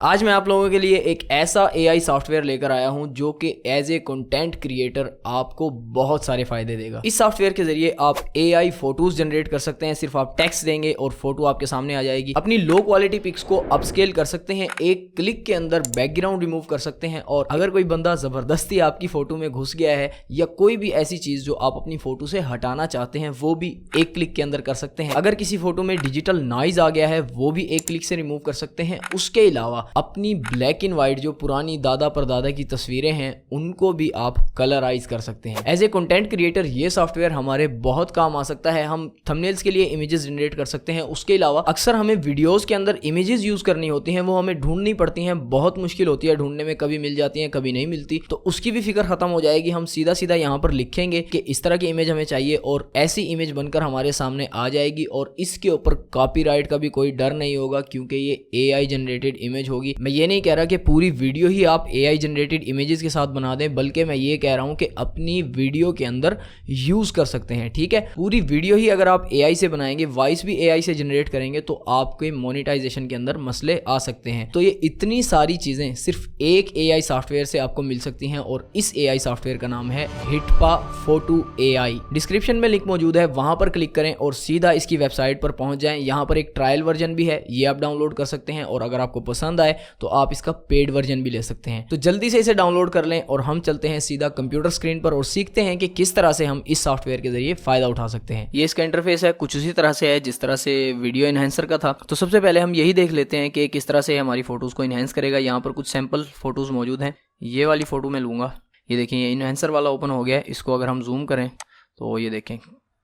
आज मैं आप लोगों के लिए एक ऐसा एआई सॉफ्टवेयर लेकर आया हूं जो कि एज ए कंटेंट क्रिएटर आपको बहुत सारे फायदे देगा। इस सॉफ्टवेयर के जरिए आप एआई फोटोज जनरेट कर सकते हैं। सिर्फ आप टेक्स्ट देंगे और फोटो आपके सामने आ जाएगी। अपनी लो क्वालिटी पिक्स को अपस्केल कर सकते हैं, एक क्लिक के अंदर बैकग्राउंड रिमूव कर सकते हैं। और अगर कोई बंदा जबरदस्ती आपकी फोटो में घुस गया है या कोई भी ऐसी चीज जो आप अपनी फोटो से हटाना चाहते हैं वो भी एक क्लिक के अंदर कर सकते हैं। अगर किसी फोटो में डिजिटल नॉइज आ गया है वो भी एक क्लिक से रिमूव कर सकते हैं। उसके अलावा अपनी ब्लैक एंड व्हाइट जो पुरानी दादा परदादा की तस्वीरें हैं उनको भी आप कलराइज कर सकते हैं। एज ए कंटेंट क्रिएटर ये सॉफ्टवेयर हमारे बहुत काम आ सकता है। हम थंबनेल्स के लिए इमेजेस जनरेट कर सकते हैं। उसके अलावा अक्सर हमें वीडियोस के अंदर इमेजेस यूज करनी होती हैं, वो हमें ढूंढनी पड़ती हैं, बहुत मुश्किल होती है ढूंढने में, कभी मिल जाती हैं कभी नहीं मिलती, तो उसकी भी फिक्र खत्म हो जाएगी। हम सीधा सीधा यहाँ पर लिखेंगे कि इस तरह की इमेज हमें चाहिए और ऐसी इमेज बनकर हमारे सामने आ जाएगी। और इसके ऊपर कॉपीराइट का भी कोई डर नहीं होगा क्योंकि ये एआई जनरेटेड इमेज होगी। मैं ये नहीं कह रहा कि पूरी वीडियो ही आप एआई जनरेटेड इमेजेस के साथ बना दें, बल्कि मैं ये कह रहा हूं कि अपनी वीडियो के अंदर यूज कर सकते हैं। ठीक है, पूरी वीडियो ही अगर आप एआई से बनाएंगे, वॉइस भी एआई से जनरेट करेंगे, तो आपके मोनेटाइजेशन के अंदर मसले आ सकते हैं। तो ये इतनी सारी चीजें सिर्फ एक एआई सॉफ्टवेयर से आपको मिल सकती हैं और इस एआई सॉफ्टवेयर का नाम है हिटपा फोटो एआई। डिस्क्रिप्शन में लिंक मौजूद है, वहां पर क्लिक करें और सीधा इसकी वेबसाइट पर पहुंच जाएं। यहां पर एक ट्रायल वर्जन भी है, ये आप डाउनलोड कर सकते हैं और अगर आपको पसंद आए तो आप इसका पेड वर्जन भी ले सकते हैं। तो जल्दी से इसे डाउनलोड कर लें और हम चलते हैं सीधा कंप्यूटर स्क्रीन पर और सीखते हैं कि किस तरह से हम इस सॉफ्टवेयर के जरिए फायदा उठा सकते हैं। ये इसका इंटरफेस है, कुछ उसी तरह से है जिस तरह से वीडियो एनहेंसर का था। तो सबसे पहले हम यही देख लेते हैं कि किस तरह से हमारी फोटोज को इनहेंस करेगा। यहाँ पर कुछ सैंपल फोटोज मौजूद हैं। ये वाली फोटो मैं लूंगा, ये देखिए ये इनहेंसर वाला ओपन हो गया है। इसको अगर हम जूम करें तो ये देखें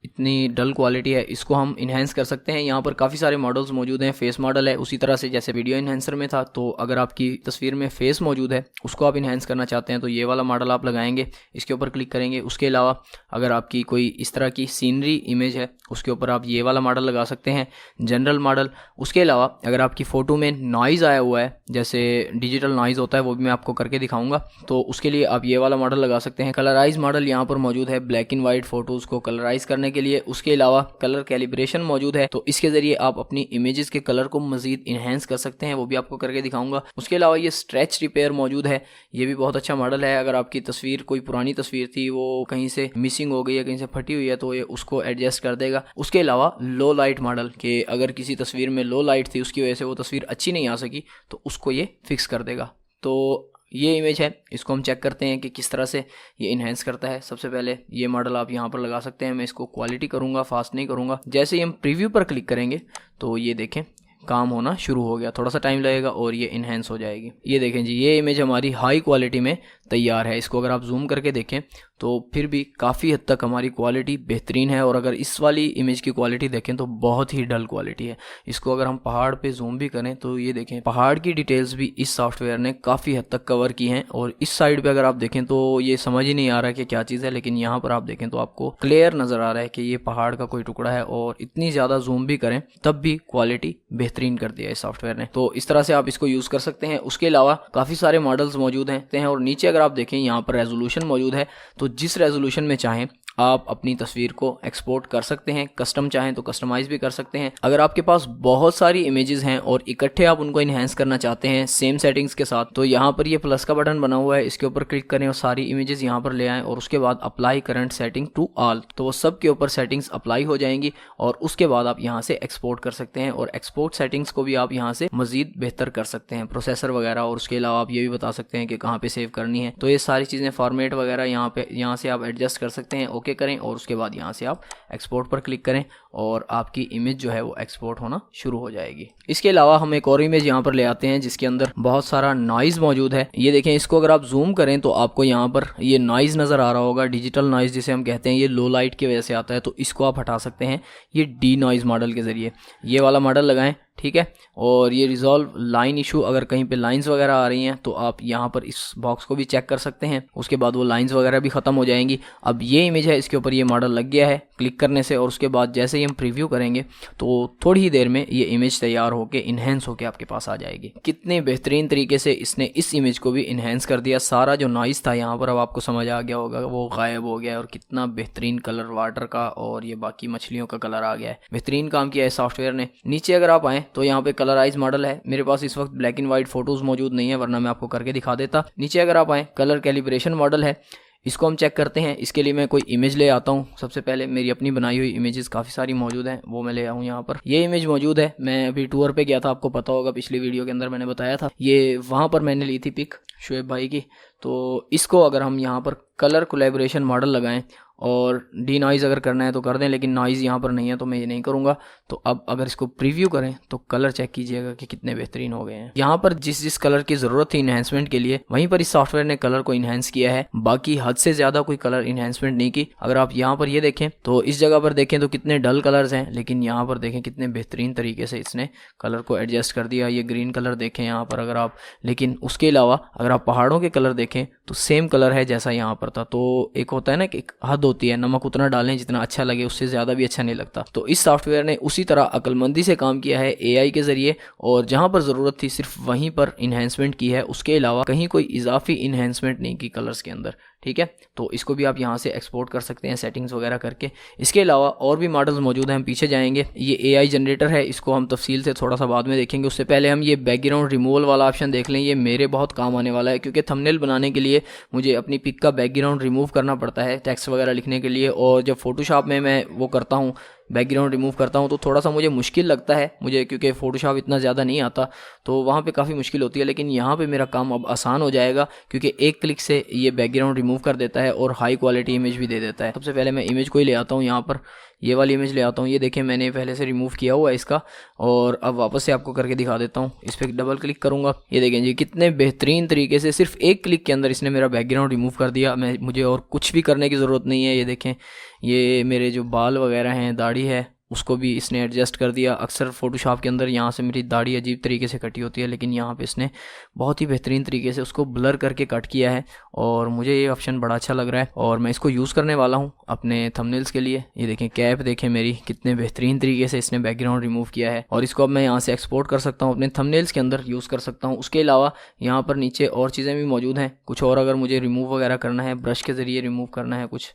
इतनी डल क्वालिटी है, इसको हम इन्हेंस कर सकते हैं। यहाँ पर काफ़ी सारे मॉडल्स मौजूद हैं। फेस मॉडल है उसी तरह से जैसे वीडियो इन्हेंसर में था। तो अगर आपकी तस्वीर में फेस मौजूद है, उसको आप इन्हेंस करना चाहते हैं तो ये वाला मॉडल आप लगाएंगे, इसके ऊपर क्लिक करेंगे। उसके अलावा अगर आपकी कोई इस तरह की सीनरी इमेज है उसके ऊपर आप ये वाला मॉडल लगा सकते हैं, जनरल मॉडल। उसके अलावा अगर आपकी फ़ोटो में नॉइज़ आया हुआ है, जैसे डिजिटल नॉइज़ होता है, वो भी मैं आपको करके दिखाऊंगा, तो उसके लिए आप ये वाला मॉडल लगा सकते हैं। कलराइज मॉडल यहाँ पर मौजूद है ब्लैक एंड वाइट फोटोज़ को कलराइज करने के लिए। उसके अलावा कलर कैलिब्रेशन मौजूद है, तो इसके जरिए आप अपनी इमेजेस के कलर को मजीद इनहेंस कर सकते हैं, वो भी आपको करके दिखाऊंगा। उसके अलावा ये स्ट्रेच रिपेयर मौजूद है, ये भी बहुत अच्छा मॉडल है। अगर आपकी तस्वीर कोई पुरानी तस्वीर थी वो कहीं से मिसिंग हो गई है, कहीं से फटी हुई है, तो ये उसको एडजस्ट कर देगा। उसके अलावा लो लाइट मॉडल के अगर किसी तस्वीर में लो लाइट थी, उसकी वजह से वो तस्वीर अच्छी नहीं आ सकी, तो उसको ये फिक्स कर देगा। तो ये इमेज है, इसको हम चेक करते हैं कि किस तरह से ये इन्हेंस करता है। सबसे पहले ये मॉडल आप यहाँ पर लगा सकते हैं। मैं इसको क्वालिटी करूँगा, फास्ट नहीं करूँगा। जैसे ही हम प्रीव्यू पर क्लिक करेंगे तो ये देखें काम होना शुरू हो गया। थोड़ा सा टाइम लगेगा और ये इन्हेंस हो जाएगी। ये देखें जी, ये इमेज हमारी हाई क्वालिटी में तैयार है। इसको अगर आप जूम करके देखें तो फिर भी काफ़ी हद तक हमारी क्वालिटी बेहतरीन है। और अगर इस वाली इमेज की क्वालिटी देखें तो बहुत ही डल क्वालिटी है। इसको अगर हम पहाड़ पे जूम भी करें तो ये देखें पहाड़ की डिटेल्स भी इस सॉफ्टवेयर ने काफ़ी हद तक कवर की हैं। और इस साइड पे अगर आप देखें तो ये समझ ही नहीं आ रहा है कि क्या चीज़ है, लेकिन यहाँ पर आप देखें तो आपको क्लियर नज़र आ रहा है कि ये पहाड़ का कोई टुकड़ा है। और इतनी ज़्यादा जूम भी करें तब भी क्वालिटी बेहतरीन कर दिया है इस सॉफ्टवेयर ने। तो इस तरह से आप इसको यूज़ कर सकते हैं। उसके अलावा काफ़ी सारे मॉडल्स मौजूद हैं और नीचे अगर आप देखें यहाँ पर रेजोल्यूशन मौजूद है, तो जिस रेजोल्यूशन में चाहें आप अपनी तस्वीर को एक्सपोर्ट कर सकते हैं। कस्टम चाहें तो कस्टमाइज भी कर सकते हैं। अगर आपके पास बहुत सारी इमेजेस हैं और इकट्ठे आप उनको इन्हेंस करना चाहते हैं सेम सेटिंग्स के साथ, तो यहाँ पर ये प्लस का बटन बना हुआ है, इसके ऊपर क्लिक करें और सारी इमेजेस यहाँ पर ले आएँ और उसके बाद apply current setting to all, तो वो सब के ऊपर सेटिंग्स अप्लाई हो जाएंगी और उसके बाद आप यहाँ से एक्सपोर्ट कर सकते हैं। और एक्सपोर्ट सेटिंग्स को भी आप यहाँ से मजीद बेहतर कर सकते हैं, प्रोसेसर वगैरह। और उसके अलावा आप ये भी बता सकते हैं कि कहाँ पे सेव करनी है। तो ये सारी चीज़ें फॉर्मेट वगैरह यहाँ से आप एडजस्ट कर सकते हैं। ओके करें और उसके बाद यहाँ से आप एक्सपोर्ट पर क्लिक करें और आपकी इमेज जो है वो एक्सपोर्ट होना शुरू हो जाएगी। इसके अलावा हम एक और इमेज यहाँ पर ले आते हैं जिसके अंदर बहुत सारा नॉइज मौजूद है। ये देखें, इसको अगर आप जूम करें तो आपको यहाँ पर ये नॉइज नज़र आ रहा होगा, डिजिटल नॉइज जिसे हम कहते हैं। ये लो लाइट की वजह से आता है, तो इसको आप हटा सकते हैं ये डी नॉइज मॉडल के ज़रिए। ये वाला मॉडल लगाएं, ठीक है। और ये रिजॉल्व लाइन इशू, अगर कहीं पे लाइंस वगैरह आ रही हैं तो आप यहाँ पर इस बॉक्स को भी चेक कर सकते हैं। उसके बाद वो लाइंस वगैरह भी ख़त्म हो जाएंगी। अब ये इमेज है, इसके ऊपर ये मॉडल लग गया है क्लिक करने से। और उसके बाद जैसे ही हम प्रीव्यू करेंगे तो थोड़ी ही देर में ये इमेज तैयार होकर इन्हेंस होकर आपके पास आ जाएगी। कितने बेहतरीन तरीके से इसने इस इमेज को भी इन्हेंस कर दिया। सारा जो नॉइज़ था यहाँ पर, अब आपको समझ आ गया होगा, वो गायब हो गया। और कितना बेहतरीन कलर वाटर का और ये बाकी मछलियों का कलर आ गया है। बेहतरीन काम किया है सॉफ्टवेयर ने। नीचे अगर आप आएँ आए तो यहाँ पे कलराइज मॉडल है। मेरे पास इस वक्त ब्लैक एंड व्हाइट फोटोज मौजूद नहीं है, वरना मैं आपको करके दिखा देता। नीचे अगर आप आए कलर कैलिब्रेशन मॉडल है, इसको हम चेक करते हैं। इसके लिए मैं कोई इमेज ले आता हूँ। सबसे पहले मेरी अपनी बनाई हुई इमेजेस काफ़ी सारी मौजूद हैं, वो मैं ले आऊँ यहाँ पर। ये इमेज मौजूद है, मैं अभी टूर पे गया था, आपको पता होगा पिछली वीडियो के अंदर मैंने बताया था। ये वहाँ पर मैंने ली थी पिक शुएब भाई की। तो इसको अगर हम यहाँ पर कलर कोलैबोरेशन मॉडल लगाएं और डी नॉइज़ अगर करना है तो कर दें, लेकिन नॉइज़ यहाँ पर नहीं है तो मैं ये नहीं करूँगा। तो अब अगर इसको प्रीव्यू करें तो कलर चेक कीजिएगा कि कितने बेहतरीन हो गए हैं। यहाँ पर जिस जिस कलर की ज़रूरत थी इन्हेंसमेंट के लिए, वहीं पर इस सॉफ्टवेयर ने कलर को इन्हेंस किया है। बाकी हद से ज़्यादा कोई कलर इन्हेंसमेंट नहीं की। अगर आप यहाँ पर ये देखें तो इस जगह पर देखें तो कितने डल कलर्स हैं, लेकिन यहाँ पर देखें कितने बेहतरीन तरीके से इसने कलर को एडजस्ट कर दिया। ये ग्रीन कलर देखें यहाँ पर अगर आप, लेकिन उसके अलावा अगर आप पहाड़ों के कलर देखें तो सेम कलर है जैसा यहाँ पर था। तो एक होता है ना कि एक हद होती है, नमक उतना डालें जितना अच्छा लगे, उससे ज़्यादा भी अच्छा नहीं लगता। तो इस सॉफ्टवेयर ने उसी तरह अक्लमंदी से काम किया है एआई के ज़रिए, और जहाँ पर ज़रूरत थी सिर्फ वहीं पर इन्हेंसमेंट की है, उसके अलावा कहीं कोई इजाफी इन्हेंसमेंट नहीं की कलर्स के अंदर। ठीक है, तो इसको भी आप यहाँ से एक्सपोर्ट कर सकते हैं सेटिंग्स वगैरह करके। इसके अलावा और भी मॉडल्स मौजूद हैं, हम पीछे जाएंगे। ये एआई जनरेटर है, इसको हम तफसील से थोड़ा सा बाद में देखेंगे। उससे पहले हम ये बैकग्राउंड रिमूवल वाला ऑप्शन देख लें। ये मेरे बहुत काम आने वाला है, क्योंकि थंबनेल बनाने के लिए मुझे अपनी पिक का बैकग्राउंड रिमूव करना पड़ता है टेक्स्ट वगैरह लिखने के लिए, और जब फोटोशॉप में मैं वो करता हूँ बैकग्राउंड रिमूव करता हूँ तो थोड़ा सा मुझे मुश्किल लगता है मुझे, क्योंकि फ़ोटोशॉप इतना ज़्यादा नहीं आता, तो वहाँ पे काफ़ी मुश्किल होती है। लेकिन यहाँ पे मेरा काम अब आसान हो जाएगा, क्योंकि एक क्लिक से ये बैकग्राउंड रिमूव कर देता है और हाई क्वालिटी इमेज भी दे देता है। सबसे पहले मैं इमेज को ही ले आता हूँ, यहाँ पर ये वाली इमेज ले आता हूँ। ये देखें मैंने पहले से रिमूव किया हुआ है इसका, और अब वापस से आपको करके दिखा देता हूँ। इस पर डबल क्लिक करूँगा, ये देखें जी कितने बेहतरीन तरीके से सिर्फ एक क्लिक के अंदर इसने मेरा बैकग्राउंड रिमूव कर दिया। मुझे और कुछ भी करने की ज़रूरत नहीं है। ये देखें, ये मेरे जो बाल वगैरह हैं, दाढ़ी है, उसको भी इसने एडजस्ट कर दिया। अक्सर फ़ोटोशॉप के अंदर यहाँ से मेरी दाढ़ी अजीब तरीके से कटी होती है, लेकिन यहाँ पे इसने बहुत ही बेहतरीन तरीके से उसको ब्लर करके कट किया है, और मुझे ये ऑप्शन बड़ा अच्छा लग रहा है और मैं इसको यूज़ करने वाला हूँ अपने थंबनेल्स के लिए। ये देखें कैप देखें मेरी, कितने बेहतरीन तरीके से इसने बैकग्राउंड रिमूव किया है, और इसको अब मैं यहाँ से एक्सपोर्ट कर सकता हूँ, अपने थंबनेल्स के अंदर यूज़ कर सकता हूँ। उसके अलावा यहाँ पर नीचे और चीज़ें भी मौजूद हैं, कुछ और अगर मुझे रिमूव वगैरह करना है, ब्रश के ज़रिए रिमूव करना है कुछ,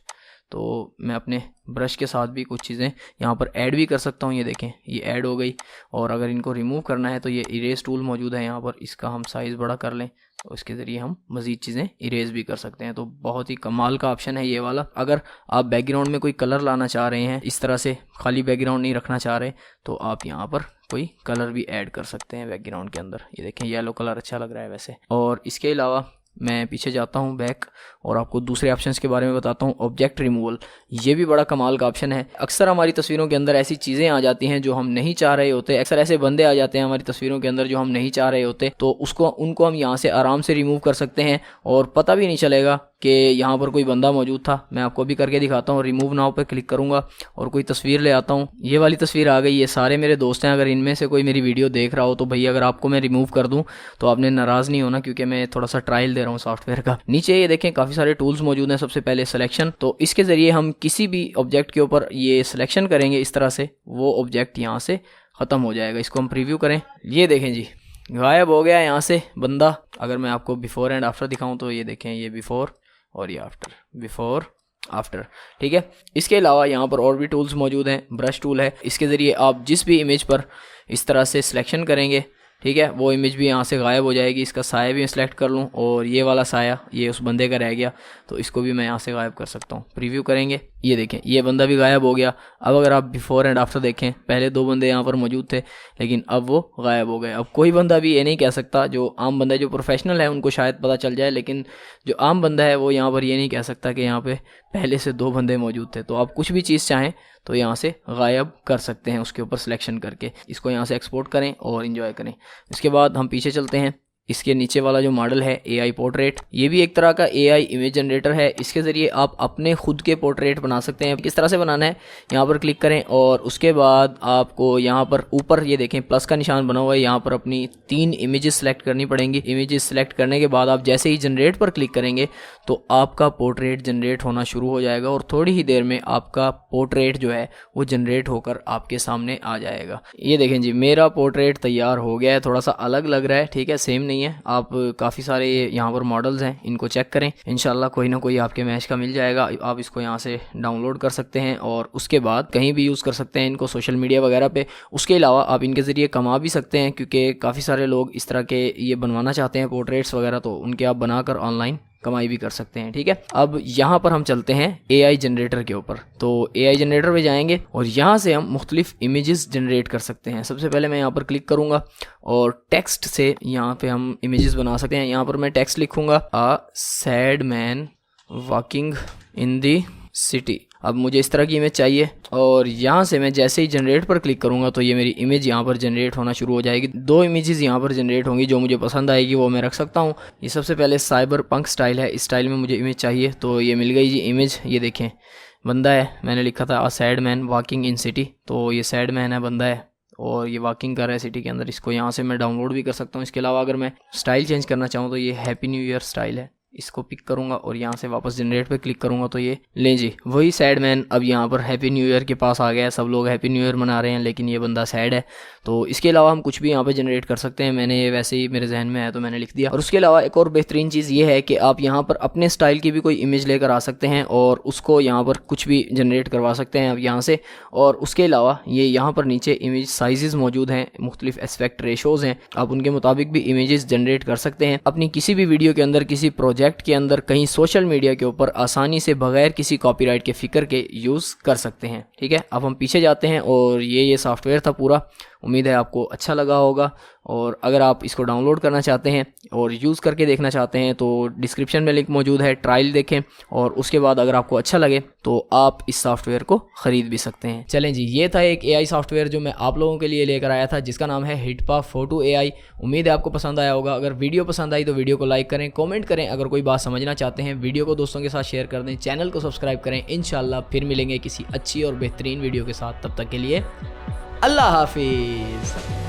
तो मैं अपने ब्रश के साथ भी कुछ चीज़ें यहाँ पर ऐड भी कर सकता हूँ। ये देखें ये ऐड हो गई, और अगर इनको रिमूव करना है तो ये इरेज टूल मौजूद है यहाँ पर, इसका हम साइज़ बड़ा कर लें तो इसके ज़रिए हम मज़ीद चीज़ें इरेज भी कर सकते हैं। तो बहुत ही कमाल का ऑप्शन है ये वाला। अगर आप बैकग्राउंड में कोई कलर लाना चाह रहे हैं, इस तरह से खाली बैकग्राउंड नहीं रखना चाह रहे, तो आप यहाँ पर कोई कलर भी ऐड कर सकते हैं बैकग्राउंड के अंदर। ये देखें येलो कलर अच्छा लग रहा है वैसे। और इसके अलावा मैं पीछे जाता हूँ बैक, और आपको दूसरे ऑप्शंस के बारे में बताता हूँ। ऑब्जेक्ट रिमूवल, ये भी बड़ा कमाल का ऑप्शन है। अक्सर हमारी तस्वीरों के अंदर ऐसी चीज़ें आ जाती हैं जो हम नहीं चाह रहे होते, अक्सर ऐसे बंदे आ जाते हैं हमारी तस्वीरों के अंदर जो हम नहीं चाह रहे होते, तो उनको हम यहाँ से आराम से रिमूव कर सकते हैं और पता भी नहीं चलेगा कि यहाँ पर कोई बंदा मौजूद था। मैं आपको भी करके दिखाता हूँ। रिमूव नाउ पे क्लिक करूँगा और कोई तस्वीर ले आता हूँ। ये वाली तस्वीर आ गई, ये सारे मेरे दोस्त हैं। अगर इनमें से कोई मेरी वीडियो देख रहा हो तो भैया अगर आपको मैं रिमूव कर दूँ तो आपने नाराज़ नहीं होना, क्योंकि मैं थोड़ा सा ट्रायल दे रहा हूँ सॉफ्टवेयर का। नीचे ये देखें काफ़ी सारे टूल्स मौजूद हैं। सबसे पहले सिलेक्शन, तो इसके ज़रिए हम किसी भी ऑब्जेक्ट के ऊपर ये सिलेक्शन करेंगे इस तरह से, वो ऑब्जेक्ट यहाँ से ख़त्म हो जाएगा। इसको हम प्रीव्यू करें, ये देखें जी गायब हो गया यहाँ से बंदा। अगर मैं आपको बिफोर एंड आफ्टर दिखाऊं तो ये देखें, ये बिफोर और ये आफ्टर, बिफोर आफ्टर। ठीक है, इसके अलावा यहाँ पर और भी टूल्स मौजूद हैं। ब्रश टूल है, इसके ज़रिए आप जिस भी इमेज पर इस तरह से सिलेक्शन करेंगे, ठीक है, वो इमेज भी यहाँ से गायब हो जाएगी। इसका साया भी मैं सिलेक्ट कर लूँ, और ये वाला साया ये उस बंदे का रह गया तो इसको भी मैं यहाँ से गायब कर सकता हूँ। प्रीव्यू करेंगे, ये देखें ये बंदा भी गायब हो गया। अब अगर आप बिफोर एंड आफ्टर देखें, पहले 2 बंदे यहाँ पर मौजूद थे लेकिन अब वो गायब हो गए। अब कोई बंदा भी ये नहीं कह सकता, जो आम बंदा है, जो प्रोफेशनल है उनको शायद पता चल जाए, लेकिन जो आम बंदा है वो यहाँ पर ये नहीं कह सकता कि यहाँ पे पहले से 2 बंदे मौजूद थे। तो आप कुछ भी चीज़ चाहें तो यहाँ से गायब कर सकते हैं उसके ऊपर सिलेक्शन करके। इसको यहाँ से एक्सपोर्ट करें और इन्जॉय करें। इसके बाद हम पीछे चलते हैं। इसके नीचे वाला जो मॉडल है AI पोर्ट्रेट, ये भी एक तरह का AI इमेज जनरेटर है। इसके ज़रिए आप अपने खुद के पोर्ट्रेट बना सकते हैं। किस तरह से बनाना है, यहाँ पर क्लिक करें और उसके बाद आपको यहाँ पर ऊपर ये देखें प्लस का निशान बना हुआ है, यहाँ पर अपनी 3 इमेजेस सेलेक्ट करनी पड़ेंगी। इमेजेस सेलेक्ट करने के बाद आप जैसे ही जनरेट पर क्लिक करेंगे तो आपका पोर्ट्रेट जनरेट होना शुरू हो जाएगा, और थोड़ी ही देर में आपका पोर्ट्रेट जो है वो जनरेट होकर आपके सामने आ जाएगा। ये देखें जी मेरा पोर्ट्रेट तैयार हो गया है। थोड़ा सा अलग लग रहा है, ठीक है, सेम नहीं नहीं है, आप काफ़ी सारे यहाँ पर मॉडल्स हैं, इनको चेक करें, इंशाल्लाह कोई ना कोई आपके मैच का मिल जाएगा। आप इसको यहाँ से डाउनलोड कर सकते हैं और उसके बाद कहीं भी यूज़ कर सकते हैं इनको, सोशल मीडिया वगैरह पे। उसके अलावा आप इनके ज़रिए कमा भी सकते हैं, क्योंकि काफ़ी सारे लोग इस तरह के ये बनवाना चाहते हैं पोर्ट्रेट्स वगैरह, तो उनके आप बनाकर ऑनलाइन कमाई भी कर सकते हैं। ठीक है, अब यहाँ पर हम चलते हैं AI जनरेटर के ऊपर। तो AI जनरेटर पे जाएंगे और यहाँ से हम मुख्तलिफ इमेजेस जनरेट कर सकते हैं। सबसे पहले मैं यहाँ पर क्लिक करूँगा और टेक्स्ट से यहाँ पे हम इमेजेस बना सकते हैं। यहाँ पर मैं टेक्स्ट लिखूँगा, a sad man walking in the city. अब मुझे इस तरह की इमेज चाहिए और यहाँ से मैं जैसे ही जनरेट पर क्लिक करूँगा तो ये मेरी इमेज यहाँ पर जनरेट होना शुरू हो जाएगी। 2 इमेजेस यहाँ पर जनरेट होंगी, जो मुझे पसंद आएगी वो मैं रख सकता हूँ। ये सबसे पहले साइबर पंक स्टाइल है, इस स्टाइल में मुझे इमेज चाहिए, तो ये मिल गई जी इमेज। ये देखें, बंदा है, मैंने लिखा था a sad man walking in city, तो ये सैड मैन है, बंदा है और ये वॉकिंग कर रहा है सिटी के अंदर। इसको यहाँ से मैं डाउनलोड भी कर सकता हूँ। इसके अलावा अगर मैं स्टाइल चेंज करना चाहूँ तो ये हैप्पी न्यू ईयर स्टाइल है, इसको पिक करूंगा और यहाँ से वापस जनरेट पे क्लिक करूंगा तो ये लें जी वही सैड मैन अब यहाँ पर हैप्पी न्यू ईयर के पास आ गया है। सब लोग हैप्पी न्यू ईयर मना रहे हैं लेकिन ये बंदा सैड है। तो इसके अलावा हम कुछ भी यहाँ पे जनरेट कर सकते हैं। मैंने ये वैसे ही मेरे जहन में है तो मैंने लिख दिया। और उसके अलावा एक और बेहतरीन चीज़ ये है कि आप यहाँ पर अपने स्टाइल की भी कोई इमेज लेकर आ सकते हैं और उसको यहाँ पर कुछ भी जनरेट करवा सकते हैं आप यहाँ से। और उसके अलावा ये यहाँ पर नीचे इमेज साइजेस मौजूद हैं, मुख्तलिफ एस्पेक्ट रेशोज़ हैं, आप उनके मुताबिक भी इमेजेस जनरेट कर सकते हैं। अपनी किसी भी वीडियो के अंदर, किसी प्रोजेक्ट के अंदर, कहीं सोशल मीडिया के ऊपर आसानी से बगैर किसी कॉपीराइट के फ़िक्र के यूज़ कर सकते हैं। ठीक है, अब हम पीछे जाते हैं और ये सॉफ्टवेयर था पूरा। उम्मीद है आपको अच्छा लगा होगा और अगर आप इसको डाउनलोड करना चाहते हैं और यूज़ करके देखना चाहते हैं तो डिस्क्रिप्शन में लिंक मौजूद है, ट्रायल देखें और उसके बाद अगर आपको अच्छा लगे तो आप इस सॉफ्टवेयर को ख़रीद भी सकते हैं। चलें जी, ये था एक AI सॉफ्टवेयर जो मैं आप लोगों के लिए लेकर आया था, जिसका नाम है हिटपा फोटो AI। उम्मीद है आपको पसंद आया होगा। अगर वीडियो पसंद आई तो वीडियो को लाइक करें, कॉमेंट करें, अगर कोई बात समझना चाहते हैं वीडियो को दोस्तों के साथ शेयर कर दें, चैनल को सब्सक्राइब करें। इंशाल्लाह फिर मिलेंगे किसी अच्छी और बेहतरीन वीडियो के साथ, तब तक के लिए अल्लाह हाफिज़।